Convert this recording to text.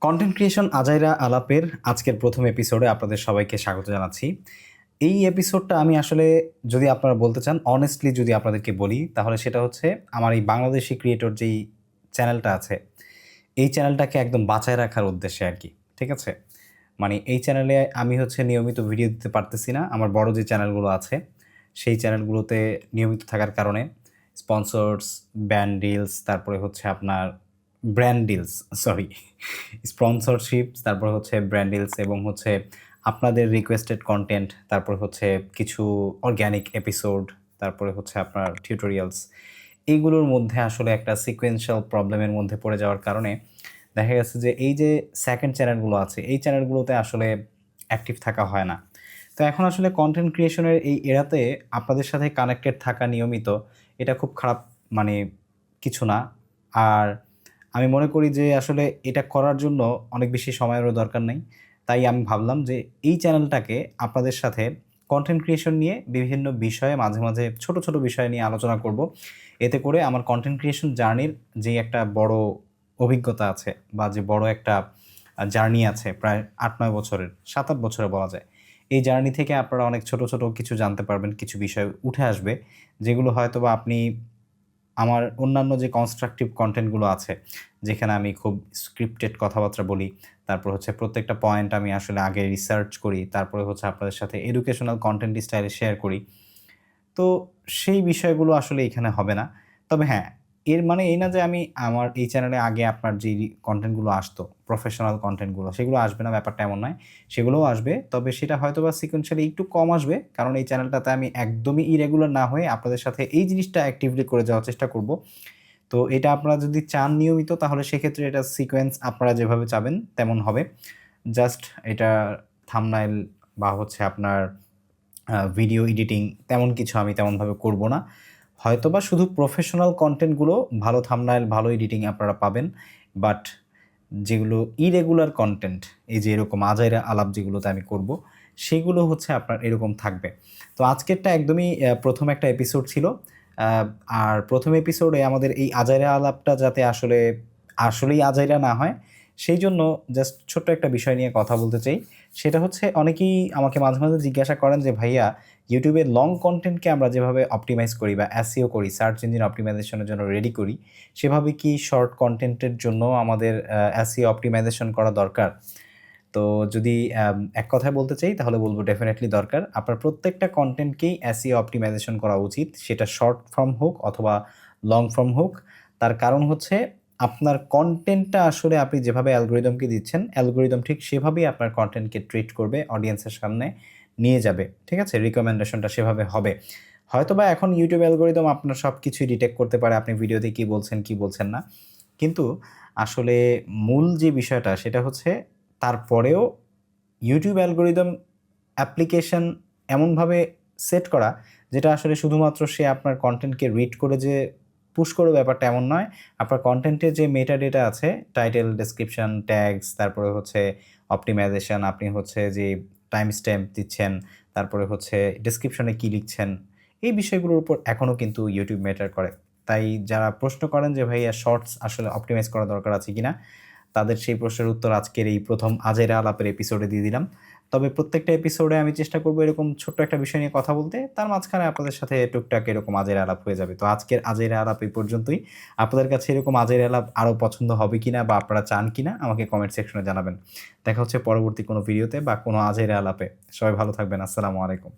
Content creation আজাইরা আলাপের আজকের প্রথম এপিসোডে আপনাদের সবাইকে স্বাগত জানাচ্ছি। এই এপিসোডটা আমি আসলে যদি আপনারা বলতে চান অনেস্টলি যদি আপনাদেরকে বলি তাহলে সেটা হচ্ছে আমার এই বাংলাদেশি ক্রিয়েটর যেই চ্যানেলটা আছে, এই চ্যানেলটাকে একদম বাঁচায় রাখার উদ্দেশ্যে আরকি। ঠিক আছে? মানে এই চ্যানেলে আমি হচ্ছে নিয়মিত ভিডিও দিতে পারতেছি না। আমার বড় যে চ্যানেলগুলো আছে, সেই চ্যানেলগুলোতে নিয়মিত থাকার কারণে স্পন্সরস, ব্যান্ড ডিলস, তারপরে হচ্ছে আপনার ব্র্যান্ড ডিলস, সরি স্পন্সরশিপস, তারপর হচ্ছে ব্র্যান্ড ডিলস এবং হচ্ছে আপনাদের রিকোয়েস্টেড কনটেন্ট, তারপর হচ্ছে কিছু অর্গানিক এপিসোড, তারপরে হচ্ছে আপনার টিউটোরিয়ালস। এইগুলোর মধ্যে আসলে একটা সিকোয়েন্সিয়াল প্রবলেমের মধ্যে পড়ে যাওয়ার কারণে দেখা গেছে যে এই যে সেকেন্ড চ্যানেলগুলো আছে, এই চ্যানেলগুলোতে আসলে অ্যাক্টিভ থাকা হয় না। তো এখন আসলে কনটেন্ট ক্রিয়েশনের এই এরাতে আপনাদের সাথে কানেক্টেড থাকা নিয়মিত, এটা খুব খারাপ মানে কিছু না। আর আমি মনে করি যে আসলে এটা করার জন্য অনেক বেশি সময়েরও দরকার নেই। তাই আমি ভাবলাম যে এই চ্যানেলটাকে আপনাদের সাথে কনটেন্ট ক্রিয়েশন নিয়ে বিভিন্ন বিষয়ে মাঝে, মাঝে ছোট, ছোট বিষয় নিয়ে আলোচনা করব। এতে করে আমার কনটেন্ট ক্রিয়েশন জার্নির যেই একটা বড় অভিজ্ঞতা আছে বা যে বড় একটা জার্নি আছে প্রায় ৮-৯ বছরের, ৭-৮ বছরে বলা যায়। এই জার্নি থেকে আপনারা অনেক ছোট, ছোট কিছু জানতে পারবেন, কিছু বিষয় উঠে আসবে, যেগুলো হয়তোবা আপনি আমার অন্যান্য যে কনস্ট্রাকটিভ কনটেন্টগুলো আছে, যেখানে আমি খুব স্ক্রিপ্টেড কথাবার্তা বলি, তারপর হচ্ছে প্রত্যেকটা পয়েন্ট আমি আসলে আগে রিসার্চ করি, তারপরে হচ্ছে আপনাদের সাথে এডুকেশনাল কনটেন্ট স্টাইলে শেয়ার করি। তো সেই বিষয়গুলো আসলে এখানে হবে না। তবে হ্যাঁ, এর মানে এই না যে আমি আমার এই চ্যানেলে আগে আপনার যেই কনটেন্টগুলো আসতো, প্রফেশনাল কনটেন্টগুলো, সেগুলো আসবে না, ব্যাপারটা এমন নয়। সেগুলোও আসবে। তবে সেটা হয়তোবা সিকোয়েন্সিয়ালি একটু কম আসবে। কারণ এই চ্যানেলটাতে আমি একদমই ইরেগুলার না হয়ে আপনাদের সাথে এই জিনিসটা অ্যাক্টিভলি করে যাওয়ার চেষ্টা করব। তো এটা আপনারা যদি চান নিয়মিত তাহলে সেক্ষেত্রে এটা সিকোয়েন্স আপনারা যেভাবে চাবেন তেমন হবে। জাস্ট এটা থাম্বনেইল বা হচ্ছে আপনার ভিডিও এডিটিং তেমন কিছু আমি তেমনভাবে করব না। হয়তোবা শুধু প্রফেশনাল কনটেন্টগুলো ভালো থাম্বনেইল, ভালো এডিটিং আপনারা পাবেন। বাট যেগুলো ইরেগুলার কনটেন্ট, এই যে এরকম আজাইরা আলাপ যেগুলোতে আমি করব, সেগুলো হচ্ছে আপনার এরকম থাকবে। তো আজকেরটা একদমই প্রথম একটা এপিসোড ছিল। আ আর প্রথম এপিসোডে আমাদের এই আজাইরা আলাপটা যাতে আসলেই আজাইরা না হয়, সেইজন্য জাস্ট ছোট্ট একটা বিষয় নিয়ে কথা বলতে চাই। সেটা হচ্ছে অনেকেই আমাকে মাঝে, মাঝে জিজ্ঞাসা করেন যে, "ভাইয়া YouTube এ লং কনটেন্টকে আমরা যেভাবে অপটিমাইজ করি বা SEO করি, সার্চ ইঞ্জিন অপটিমাইজেশন এর জন্য রেডি করি, সেভাবে কি শর্ট কনটেন্টের জন্য আমাদের SEO অপটিমাইজেশন করা দরকার?" তো যদি এক কথায় বলতে চাই তাহলে বলব ডেফিনিটলি দরকার। আপনার প্রত্যেকটা কনটেন্টকেই SEO অপটিমাইজেশন করা উচিত। সেটা শর্ট ফর্ম হোক অথবা লং ফর্ম হোক। তার কারণ হচ্ছে আপনার কনটেন্টটা আসলে আপনি যেভাবে অ্যালগরিদমকে দিচ্ছেন, অ্যালগরিদম ঠিক সেভাবেই আপনার কনটেন্টকে ট্রিট করবে, অডিয়েন্সের সামনে নিয়ে যাবে। ঠিক আছে? রিকমেন্ডেশনটা সেভাবে হবে। হয়তোবা এখন YouTube অ্যালগরিদম আপনার সবকিছুই ডিটেক্ট করতে পারে আপনি ভিডিওতে কি বলছেন, কি বলছেন না। কিন্তু আসলে মূল যে বিষয়টা সেটা হচ্ছে তারপরেও YouTube অ্যালগরিদম অ্যাপ্লিকেশন এমনভাবে সেট করা যেটা আসলে শুধুমাত্র সে আপনার কনটেন্টকে রিড করে যে পুশ করবে ব্যাপারটা এমন নয়। আপনার কনটেন্টের যে মেটা ডেটা আছে টাইটেল, ডেসক্রিপশন, ট্যাগস, তারপরে হচ্ছে অপটিমাইজেশন, আপনি হচ্ছে যে টাইম স্ট্যাম্প দিচ্ছেন, তারপরে হচ্ছে ডেসক্রিপশনে কি লিখছেন, এই বিষয়গুলোর উপর এখনও কিন্তু YouTube ম্যাটার করে। তাই যারা প্রশ্ন করেন যে ভাইয়া শর্টস আসলে অপটিমাইজ করা দরকার আছে কিনা? তাদের সেই প্রশ্নের উত্তর আজকের এই প্রথম আজেরা আলাপের এপিসোডে দিয়ে দিলাম। তবে প্রত্যেকটা এপিসোডে আমি চেষ্টা করব এরকম ছোট্ট একটা বিষয় নিয়ে কথা বলতে। তার মাঝখানে আপনাদের সাথে টুকটাক এরকম আজেরা আলাপ হয়ে যাবে। তো আজকের আজেরা আলাপ এই পর্যন্তই। আপনাদের কাছে এরকম আজেরা আলাপ আরও পছন্দ হবে কিনা বা আপনারা চান কিনা আমাকে কমেন্ট সেকশনে জানাবেন। দেখা হচ্ছে পরবর্তী কোনো ভিডিওতে বা কোনো আজেরা আলাপে। সবাই ভালো থাকবেন। আসসালামু আলাইকুম।